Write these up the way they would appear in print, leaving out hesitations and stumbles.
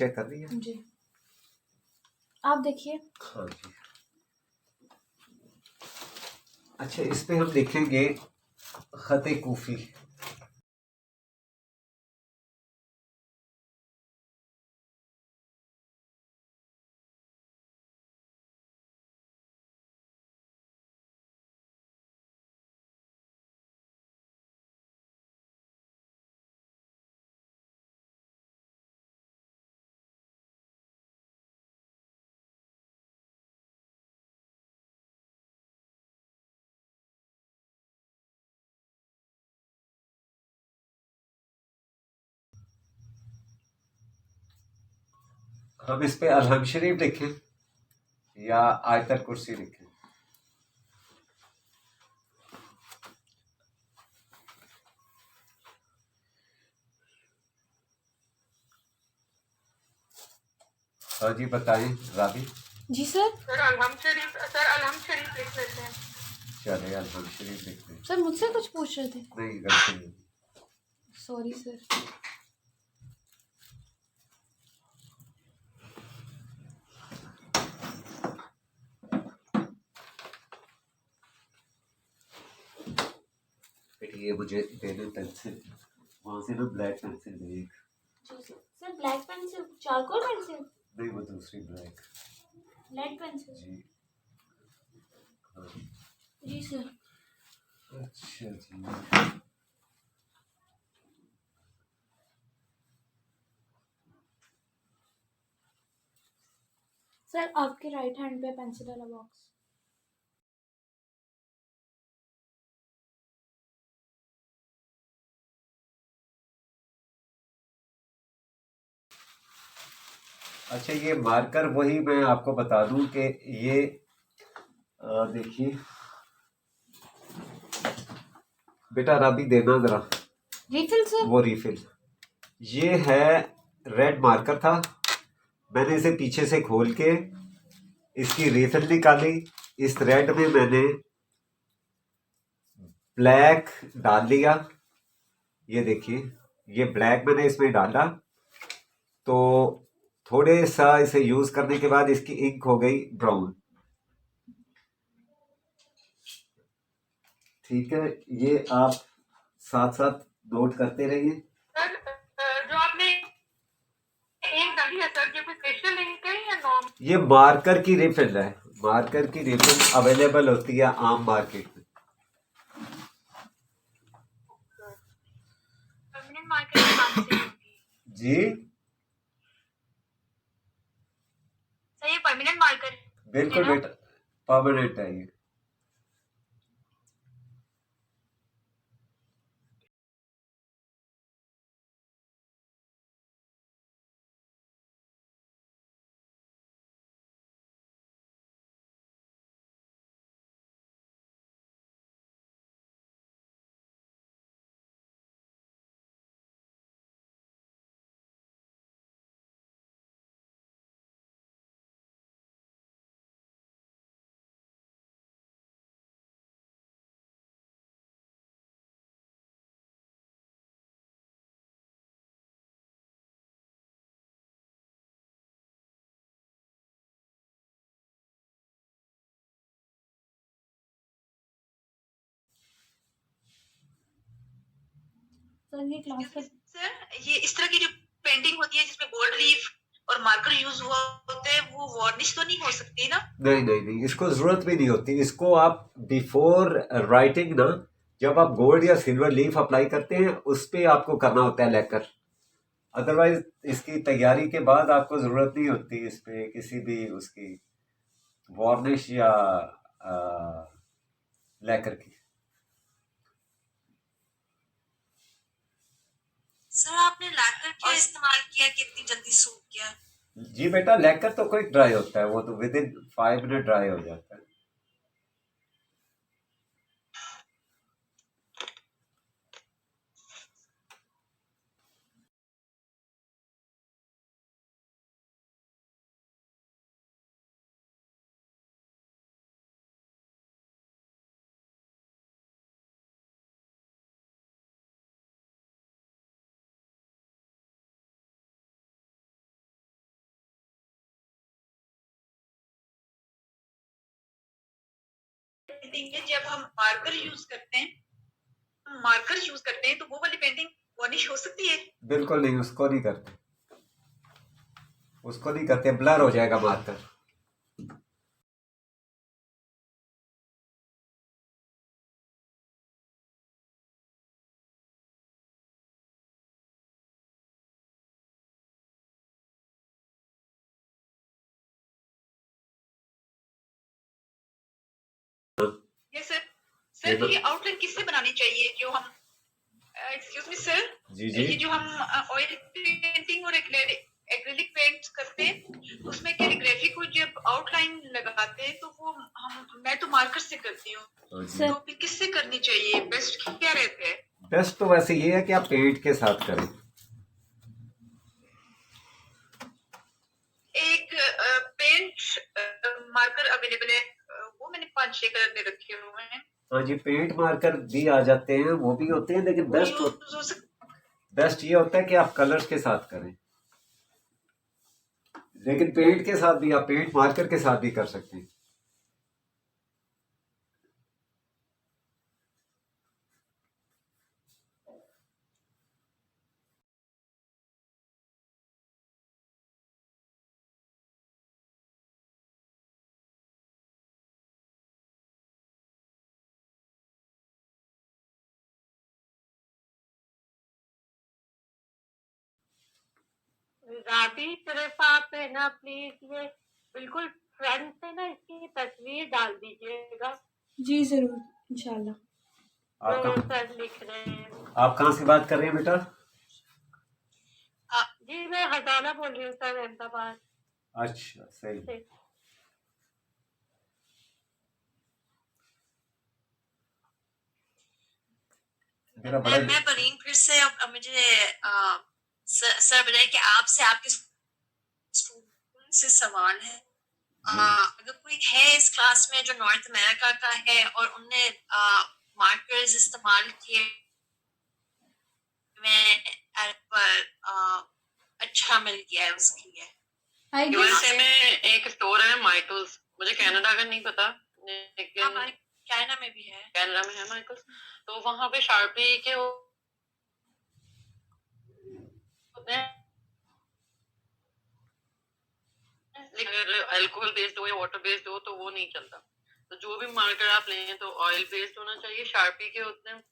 Check कर रही है? जी, आप देखिए। हाँ जी। अच्छा, इस पे हम लिखेंगे खते कूफी। हम इस पे अलहम शरीफ लिखें या आयतल कुर्सी लिखें? हाँ जी, बताएं राबी। जी सर। सर अलहम शरीफ लिख लेते हैं। चले, अलहम शरीफ लिखते हैं। सर मुझसे कुछ पूछ रहे थे? नहीं, गलती नहीं। Sorry sir. बेटी ये मुझे दे दे पेंसिल, वहां से ना ब्लैक पेंसिल दे। Sir black pencil, charcoal pencil? नहीं, वो दूसरी ब्लैक। Lead pencil? जी हाँ। जी सर। अच्छा जी। सर आपके राइट हैंड पे पेंसिल वाला बॉक्स। अच्छा, ये मार्कर वही मैं आपको बता दूं कि ये देखिए बेटा, राबी देना जरा रिफिल सर? वो रिफिल। ये है रेड मार्कर था, मैंने इसे पीछे से खोल के इसकी रिफिल निकाली। इस रेड में मैंने ब्लैक डाल लिया। ये देखिए, ये ब्लैक मैंने इसमें डाला तो थोड़े सा इसे यूज करने के बाद इसकी इंक हो गई ब्राउन। ठीक है, ये आप साथ साथ नोट करते रहिए। सर जो आपने इंक डाली है सर, ये कोई फेशियल इंक है या नॉर्मल? ये मार्कर की रिफिल है। मार्कर की रिफिल अवेलेबल होती है आम मार्केट में। परमानेंट मार्कर के नाम से होती है जी सर, ये परमानेंट मार्कर बिल्कुल बेटा, परमानेंट है ये। सर ये क्लास का सर ये इस तरह की जो पेंटिंग होती है जिसमें गोल्ड लीफ और मार्कर यूज हुआ होते हैं, वो वार्निश तो नहीं हो सकती ना? नहीं नहीं नहीं, इसको जरूरत भी नहीं होती। इसको आप बिफोर राइटिंग ना, जब आप गोल्ड या सिल्वर लीफ अप्लाई करते हैं उस पे आपको करना होता है लेकर। अदरवाइज इसकी तैयारी के बाद आपको जरूरत नहीं होती इस पे किसी भी उसकी वार्निश या लेकर की। सर आपने लैकर क्या इस्तेमाल किया कि इतनी जल्दी सूख गया? जी बेटा, लेकर तो कोई ड्राई होता है, वो तो विद इन 5 मिनट ड्राई हो जाता है। पेंटिंग है जब हम मार्कर यूज करते हैं तो वो वाली पेंटिंग वार्निश हो सकती है? बिल्कुल नहीं, उसको नहीं करते, उसको नहीं करते, ब्लर हो जाएगा मार्कर। ये सर ये आउटलाइन किससे बनानी चाहिए? जो हम एक्सक्यूज मी सर, जी जी। ये जो हम ऑयल पेंटिंग और एक्रेलिक पेंट्स करते हैं उसमें कैलीग्राफी को जब आउटलाइन लगाते हैं तो वो मैं तो मार्कर से करती हूँ, तो फिर किससे करनी चाहिए? बेस्ट क्या रहता है? बेस्ट तो वैसे ये है कि आप पेंट के साथ करें। एक पेंट मार्कर अवेलेबल है, वो मैंने 5-6 कलर में रखे हुए हैं। हाँ जी, पेंट मार्कर भी आ जाते हैं, वो भी होते हैं, लेकिन बेस्ट ये होता है कि आप कलर्स के साथ करें, लेकिन पेंट के साथ भी, आप पेंट मार्कर के साथ भी कर सकते हैं। राबी सिर्फ आप है ना प्लीज ये बिल्कुल फ्रंट से ना इसकी तस्वीर डाल दीजिएगा। जी जरूर, इंशाल्लाह। जो आप सर लिख रहे हैं। आप कहाँ से बात कर रहे हैं बेटा? जी मैं हजाना बोल रही हूँ सर, अहमदाबाद अच्छा, सही। से। मेरा बड़ा मैं परवीन फिर से अब मुझे सर बताइए कि आपसे आपके स्टूडेंट से सवाल है। अगर कोई है इस क्लास में जो नॉर्थ अमेरिका का है और उनने मार्कर्स इस्तेमाल किए पर अच्छा मिल गया है उसके लिए। यूएसए में एक स्टोर है माइकल्स, मुझे कनाडा का नहीं पता लेकिन कनाडा में भी है। कनाडा में है माइकल्स, तो वहां पे शार्पी के होते हैं, अगर अल्कोहल बेस्ड हो या वाटर बेस्ड हो तो वो नहीं चलता। तो जो भी मार्कर आप लें तो ऑयल बेस्ड होना चाहिए। शार्पी के होते हैं,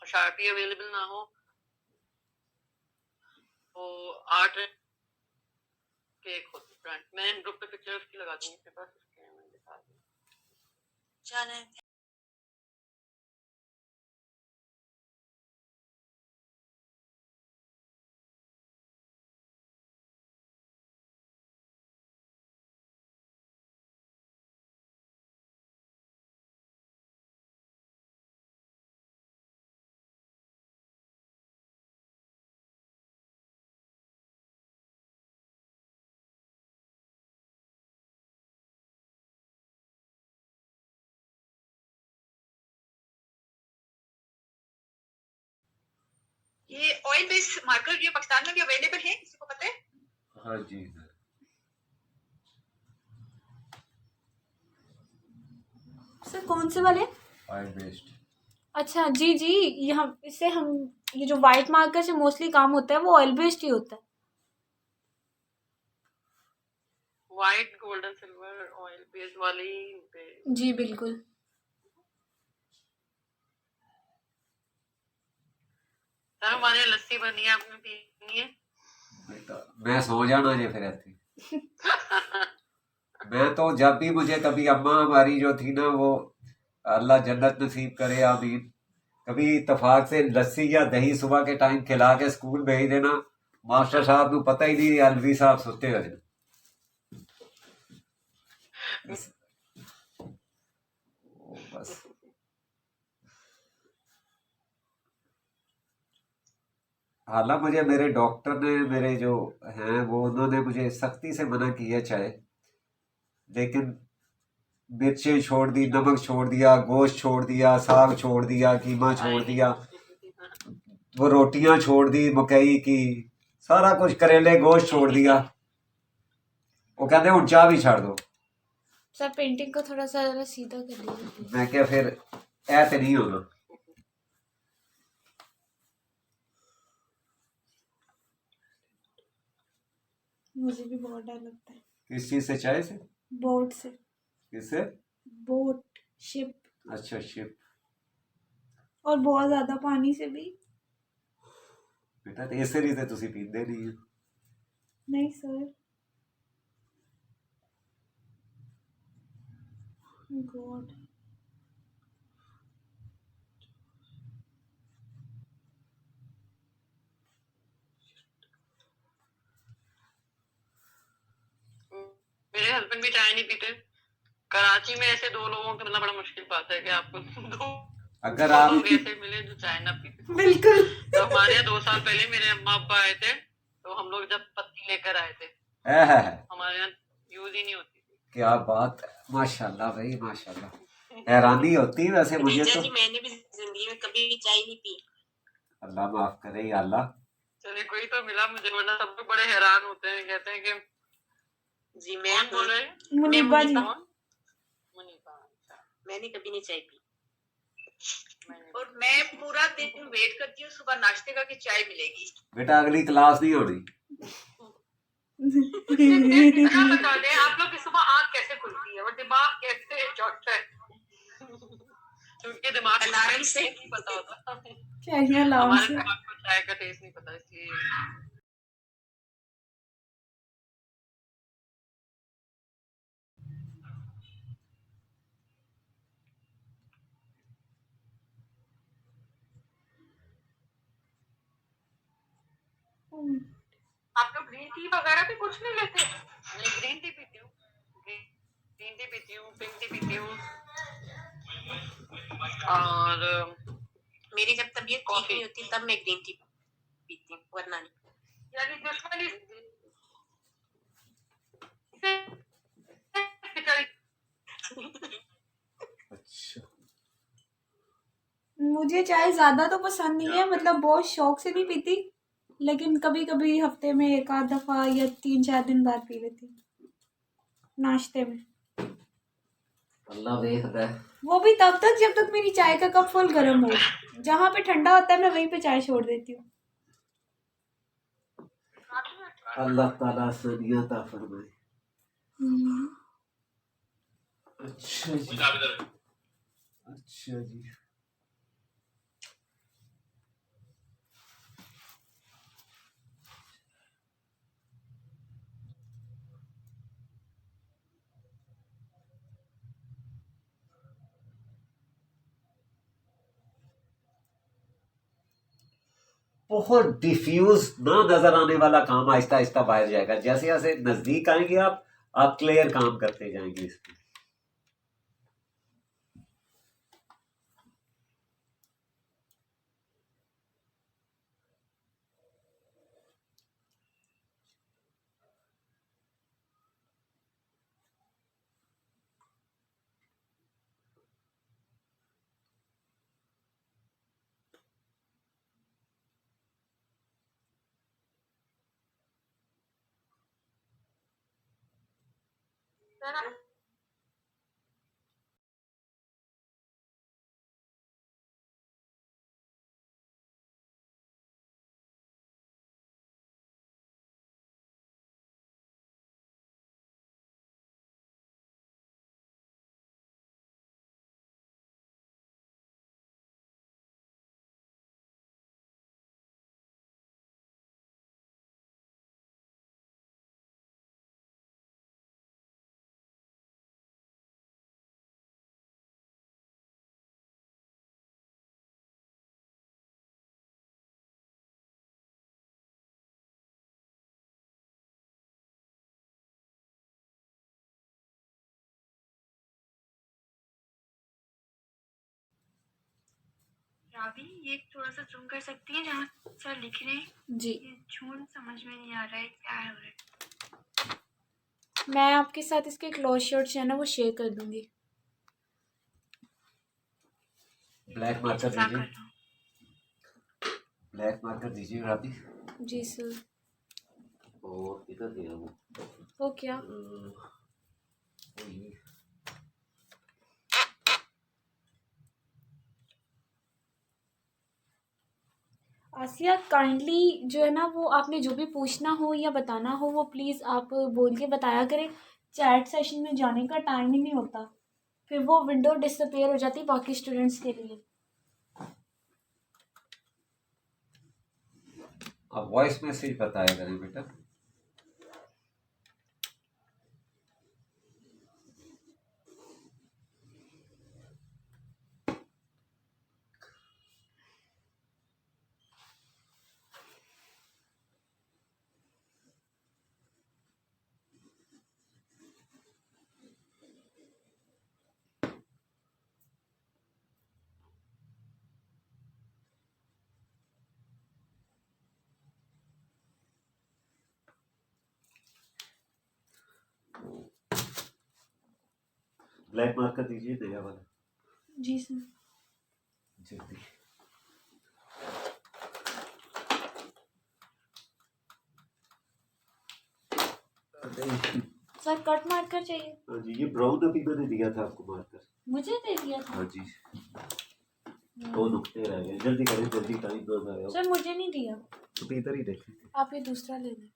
शार्पी अवेलेबल ना हो तो आर्ट के एक होते ब्रांड, मैं ग्रुप पे पिक्चर उसकी लगा दूंगी अपने पास, उसके मैं दिखा दूंगी। चलें। ये ऑयल बेस्ड मार्कर जो पाकिस्तान में भी अवेलेबल है, किसी को पता है? हाँ जी सर कौन से वाले? Oil based. अच्छा जी जी, यहाँ इससे हम ये जो वाइट मार्कर से मोस्टली काम होता है वो ऑयल बेस्ड ही होता है। White golden silver oil based वाली पे। जी बिल्कुल। सर हमारे लस्सी बनी है, आपने पीनी है? बेटा मैं सो जाना जे फिर ऐसे। मैं तो जब भी मुझे कभी अम्मा हमारी जो थी ना, वो अल्लाह जन्नत नसीब करे आमीन, कभी इतफाक से लस्सी या दही सुबह के टाइम खिला के स्कूल भेज देना, मास्टर साहब को पता ही नहीं अलवी साहब सुते हुए। बस हालांकि मुझे मेरे डॉक्टर ने, मेरे जो हैं वो, उन्होंने मुझे सख्ती से मना किया चाहे, लेकिन मिर्चें छोड़ दी, नमक छोड़ दिया, गोश्त छोड़ दिया, साग छोड़ दिया, कीमा छोड़ दिया, वो रोटियां छोड़ दी मकई की, सारा कुछ, करेले गोश्त छोड़ दिया। वो कहते हैं चाह भी छाड़ दो। सर पेंटिंग को थोड़ा सा जरा सीधा कर लीजिए। मैं क्या फिर ऐसे नहीं होना। मुझे भी बहुत डर लगता है किस चीज से? चाय से? बोट से। किससे? बोट, शिप, अच्छा, शिप। और बहुत ज्यादा पानी से भी। बेटा तो इस नहीं, तुसी पींदे नहीं हो। नहीं सर। गॉड। मेरे हस्बैंड भी चाय नहीं पीते। कराची में ऐसे दो लोगों के मिलना बड़ा मुश्किल बात है कि आपको दो अगर दो आप लोग ऐसे मिले जो चाय ना पीते। बिल्कुल। तो हमारे यहाँ 2 साल पहले मेरे अम्मा अब्बा आए थे, तो हम लोग जब पत्ती लेकर आए थे, है। हमारे यहाँ यूज ही नहीं होती थी। क्या बात है, माशाल्लाह भाई माशाल्लाह। हैरानी होती है वैसे मुझे खदीजा तो। जी मैंने भी जिंदगी में कभी भी चाय नहीं पी। अल्लाह माफ करे या अल्लाह। चले कोई तो मिला मुझे, वरना सब लोग बड़े हैरान होते हैं, कहते हैं कि जी मैं कौन बोल रहे हैं? मुनीबा जी। कौन? मुनीबा। अच्छा, मैंने कभी नहीं चाय पी। मैंने और मैं पूरा दिन वेट करती हूँ सुबह नाश्ते का कि चाय मिलेगी। बेटा अगली क्लास नहीं होनी। क्या बता दें आप लोग की सुबह आँख कैसे खुलती है और दिमाग कैसे चौटता है? क्योंकि दिमाग को अलार्म से। नहीं पता होता। क्या ही अलार्म हमारे से। दिमाग को चाय का टेस्ट नहीं पता, इसलिए आप लोग ग्रीन टी वगैरह भी कुछ नहीं लेते? नहीं, ग्रीन टी पीती हूँ, ग्रीन टी पीती हूँ, पिंक टी पीती हूँ, और मेरी जब तबीयत ठीक कॉफी। नहीं होती तब मैं ग्रीन टी पीती हूँ, वरना नहीं। यानी दुश्मनी अच्छा, मुझे चाय ज्यादा तो पसंद नहीं है, मतलब बहुत शौक से नहीं पीती, लेकिन कभी कभी हफ्ते में एक आध दफा या 3-4 दिन बाद पी लेती हूँ नाश्ते में। अल्लाह देख रहा है। वो भी तब तक जब तक मेरी चाय का कप फुल गर्म हो। जहाँ पे ठंडा होता है मैं वहीं पे चाय छोड़ देती हूँ। अल्लाह ताला आसानियां अता फरमाए। अच्छा जी, अच्छा जी। बहुत डिफ्यूज ना नजर आने वाला काम आहिस्ता आहिस्ता बाहर जाएगा। जैसे जैसे नजदीक आएंगे आप क्लियर काम करते जाएंगे इसमें। राबी ये थोड़ा सा जूम कर सकती है जहाँ सर लिख रहे हैं? जी ये झूठ समझ में नहीं आ रहा है क्या है हो रहा है। मैं आपके साथ इसके क्लोज शॉट्स है ना वो शेयर कर दूंगी। ब्लैक मार्कर क्या दीजिए, कर रहा हूँ? ब्लैक मार्कर दीजिए राबी। जी सर। और इधर दिया वो वो क्या? वो ये आसिया काइंडली जो है ना वो आपने जो भी पूछना हो या बताना हो वो प्लीज़ आप बोल के बताया करें। चैट सेशन में जाने का टाइम ही नहीं होता, फिर वो विंडो डिसअपेयर हो जाती बाकी स्टूडेंट्स के लिए। आप वॉइस मैसेज बताया करें बेटा। ब्लैक मार्कर दीजिए नया वाला। जी सर। जल्दी। सर कट मार्कर चाहिए? हाँ जी, ये ब्राउन अभी मैंने दिया था आपको मार्कर। मुझे दे दिया था? हाँ जी, 2 नुक्ते रह गए। जल्दी करें, जल्दी, टाइम ना जाए। सर मुझे नहीं दिया। तो इधर ही देखें। आप ये दूसरा ले लें।